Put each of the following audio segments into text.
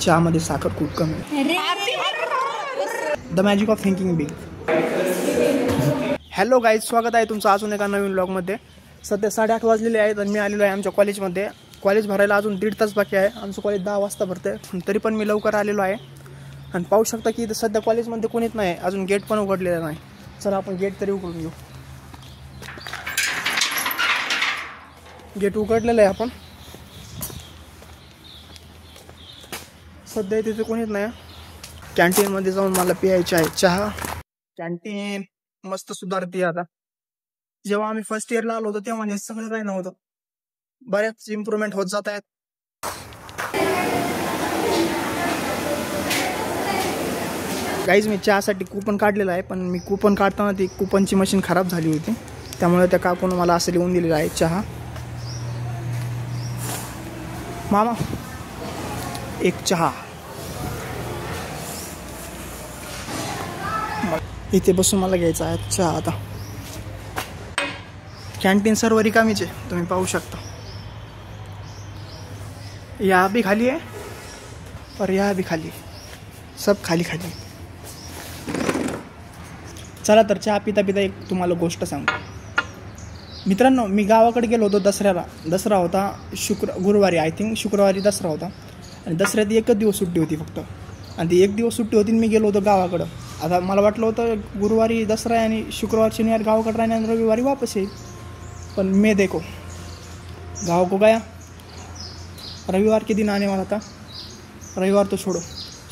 चहामध्ये साखर खूप कमी. The magic of thinking big. Hello guys, स्वागत आहे तुमचं अजून एका नवीन ब्लॉगमध्ये. सध्या 8:30 वाजलेले आहेत आणि मी आलेलो आहे आमच्या कॉलेजमध्ये. कॉलेज भरायला अजून 1.5 तास बाकी आहे. आमचं कॉलेज 10 वाजता भरते, तरी पण मी लवकर आलेलो आहे. आणि पाहू शकता की सध्या कॉलेजमध्ये कोणीच नाही, अजून गेट पण उघडलेलं नाही. चला आपण गेट तरी उघडून घेऊ. गेट उघडलेलं आहे आपण. सध्या तिथे कोणीच नाही. कॅन्टीनमध्ये जाऊन मला प्यायचे आहे चहा. कॅन्टीन मस्त सुधारते आता. जेव्हा आम्ही फर्स्ट इयरला आलो होतो तेव्हा सगळं काही नव्हतं. बऱ्याच इम्प्रूव्हमेंट होत जात आहेत. गाईज मी चहासाठी कूपन काढलेलं आहे, पण मी कूपन काढताना ती कूपनची मशीन खराब झाली होती, त्यामुळे त्या काकून मला असं लिहून दिलेलं आहे चहा. मामा एक चहा. इथे बसून मला घ्यायचा आहे चहा. आता कॅन्टीन सर्व रिकामीच आहे, तुम्ही पाहू शकता. या भी खाली है और या भी खाली, सब खाली खाली. चला तर चहा पिता पिता एक तुम्हाला गोष्ट सांगतो. मित्रांनो, मी गावाकडे गेलो होतो दसऱ्याला. दसरा होता गुरुवारी, आय थिंक शुक्रवारी दसरा होता. आणि दसऱ्यात एकच दिवस सुट्टी होती फक्त. आणि ती एक दिवस सुट्टी होती मी गेलो होतो गावाकडं. आता मला वाटलं होतं गुरुवारी दसरा आहे आणि शुक्रवार शनिवार गावाकडे राहणे आणि रविवारी वापस येईल. पण मैं देखो गाँव को गया. रविवार के दिन आने वाला था. रविवार तो छोड़ो,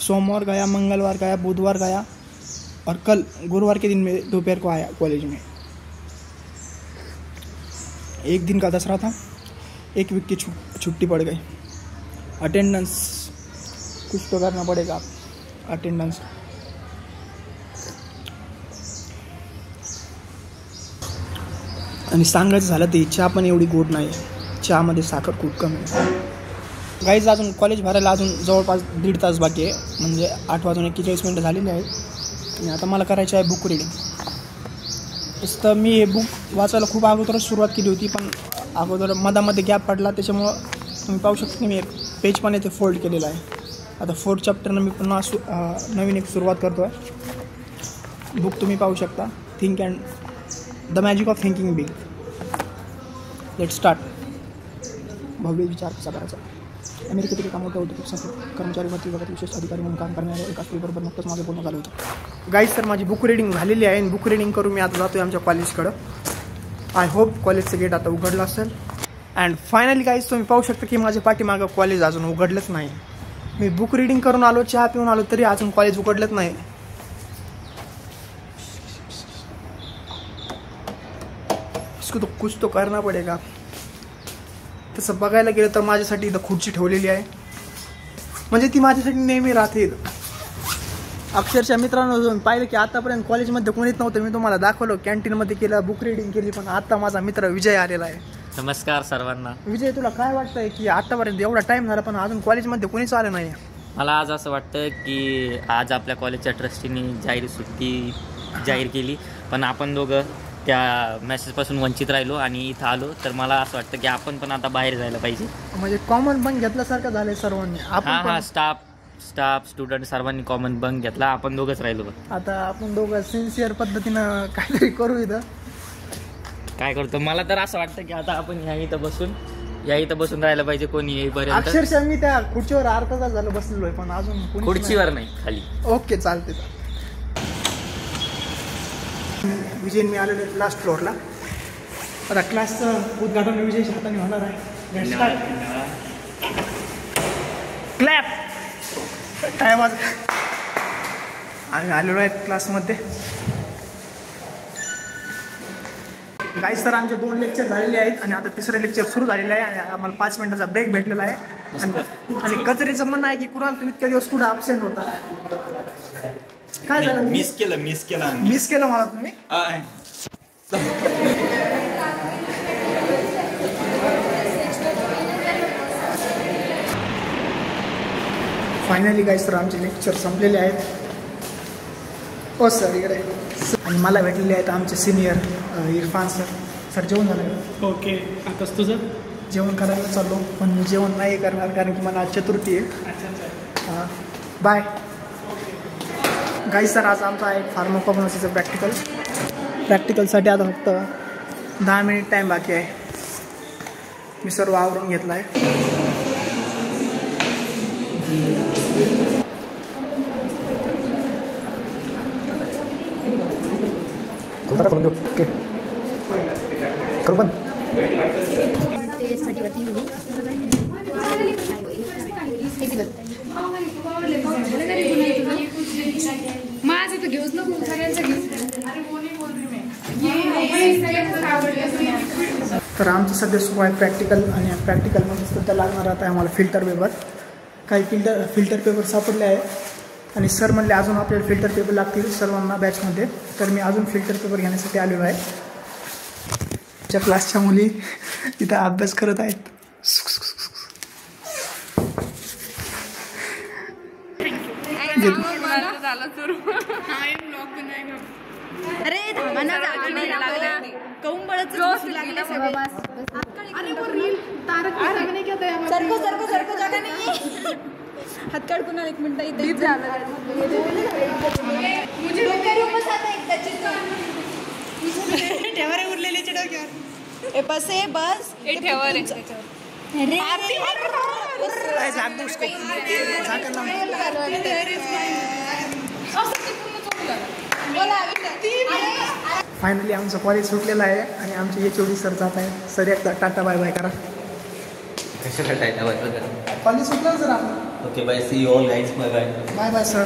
सोमवार गया, मंगलवार गया, बुधवार गया और कल गुरुवार के दिन में दोपहर को आया कॉलेज में. एक दिन का दसरा था, एक वीक की छुट्टी पड़ गई. अटेंडेंस कुछ तो करना पड़ेगा. अटेंडेंस आणि सांगायचं झालं तर चहा पण एवढी गोड नाही. चहामध्ये साखर खूप कमी आहे. गाईज अजून कॉलेज भरायला अजून जवळपास 1.5 तास बाकी आहे. म्हणजे 8:41 झालेले आहेत. आणि आता मला करायचं आहे बुक रिडिंग. तसं तर मी हे बुक वाचायला खूप अगोदरच सुरुवात केली होती, पण अगोदर मधामध्ये गॅप पडला, त्याच्यामुळं तुम्ही पाहू शकता की मी एक पेज पण इथे फोल्ड केलेला आहे. आता 4th चॅप्टरनं मी पुन्हा नवीन एक सुरुवात करतो आहे. बुक तुम्ही पाहू शकता, think and the magic of thinking big. Let start. भव्य विचार कसा करायचा. अमेरिकेतील एका मोठ्या उद्योग कर्मचारी भरती विभागात विशेष अधिकारी म्हणून काम करणाऱ्या एका स्त्रीबरोबर नुकतंच माझं बोलणं झालं होतं. गाईज तर माझी बुक रिडिंग झालेली आहे आणि बुक रिडिंग करून मी आता जातो आहे आमच्या कॉलेजकडं. आय होप कॉलेजचं गेट आता उघडलं असेल. अँड फायनली गाईज तुम्ही पाहू शकता की माझ्या पाठीमागं कॉलेज अजून उघडलंच नाही. मी बुक रिडिंग करून आलो, चहा पिऊन आलो, तरी अजून कॉलेज उघडलंच नाही. इसको तो कुछ तो करना पडेगा. तसं बघायला गेलं तर माझ्यासाठी इथं खुर्ची ठेवलेली आहे, म्हणजे ती माझ्यासाठी नेहमी राहते इथं. अक्षरशः मित्रांनो पाहिलं की आतापर्यंत कॉलेजमध्ये कोणीच नव्हतं. मी तुम्हाला दाखवलं, कॅन्टीनमध्ये केलं, बुक रिडिंग केली, पण आता माझा मित्र विजय आलेला आहे. नमस्कार सर्वांना. विजय, तुला काय वाटतंय की आतापर्यंत एवढा टाइम झाला पण अजून कॉलेजमध्ये कोणीच आलं नाही? मला आज असं वाटतं की आज आपल्या कॉलेजच्या ट्रस्टीने जाहीर सुट्टी जाहीर केली, पण आपण दोघं त्या मेसेजपासून वंचित राहिलो आणि इथं आलो. तर मला असं वाटतं की आपण पण आता बाहेर जायला पाहिजे. म्हणजे कॉमन बंक घेतल्यासारखं झालंय सर्वांनी. हां, स्टाफ स्टुडंट सर्वांनी कॉमन बंक घेतला. आपण दोघंच राहिलो. आता आपण दोघं सिन्सिअर पद्धतीनं काहीतरी करू. इथं काय करतो, मला तर असं वाटतं की आता आपण या इथं बसून राहायला पाहिजे कोणी येईपर्यंत. अक्षरशः मी त्या खुर्चीवर अर्धा तास झालं बसलेलो आहे, पण अजून खुर्चीवर नाही, खाली. ओके, चालते. विजय मी आलेलो आहे लास्ट फ्लोअरला. आता क्लासचं उद्घाटन विजयच्या हाताने होणार आहे. क्लॅप. टाइम आज आम्ही आलेलो आहे क्लासमध्ये. गाईज तर आमचे 2 लेक्चर झालेले आहेत आणि आता 3रं लेक्चर सुरू झालेलं आहे आणि आम्हाला 5 मिनिटाचा ब्रेक भेटलेला आहे. आणि कचरीचं म्हणणं आहे की कुणाल तुम्ही इतक्या दिवस कुठं ॲब्सेंट होता? काय झालं? मिस केलं मला तुम्ही. फायनली गाईज तर आमचे लेक्चर संपलेले आहेत. हो सर, इकडे. आणि मला भेटलेले आहेत आमचे सिनियर इरफान सर. सर जेवण झालं? ओके. आताच तुझं जेवण करायला चाललो, पण जेवण नाही करणार कारण की मला आज चतुर्थी आहे. अच्छा. Bye guys. सर आज आमचा आहे फार्माकोग्नॉसीचं प्रॅक्टिकलसाठी आता फक्त 10 मिनिट टाईम बाकी आहे. मी सर्व आवरून घेतला आहे. ओके करू पण माझं तर घेऊच नको सगळ्यांचं घेऊ. तर आमचं सध्या सुरू आहे प्रॅक्टिकल आणि प्रॅक्टिकलमध्ये सध्या लागणार आता आहे आम्हाला फिल्टर पेपर. काही फिल्टर पेपर सापडले आहे आणि सर म्हणले अजून आपल्याला फिल्टर पेपर लागतील सर्वांना बॅचमध्ये. तर मी अजून फिल्टर पेपर घेण्यासाठी आलेलो आहे. आमच्या क्लासच्या मुली तिथं अभ्यास करत आहेत. अरे हातकाड कुणा एक मिनिट इथे ठेवारे उरलेले डोक्यावर बस आहे बस ठेवारे. फायनली आमचं कॉलेज सुटलेलं आहे आणि आमचे HOD सर जात आहे. सर एकदा टाटा बाय बाय करा. कॉलेज सुटलं सर आपण. Okay bye see you all guys. Bye bye sir.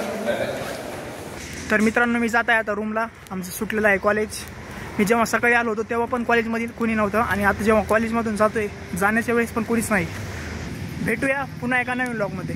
तर मित्रांनो मी जात आहे आता रूमला. आमचं सुटलेलं आहे कॉलेज. मी जेव्हा सकाळी आलो होतो तेव्हा पण कॉलेजमध्ये कोणी नव्हतं आणि आता जेव्हा कॉलेजमधून जातोय जाण्याच्या वेळेस पण कोणीच नाही. भेटूया पुन्हा एका नवीन व्लॉगमध्ये.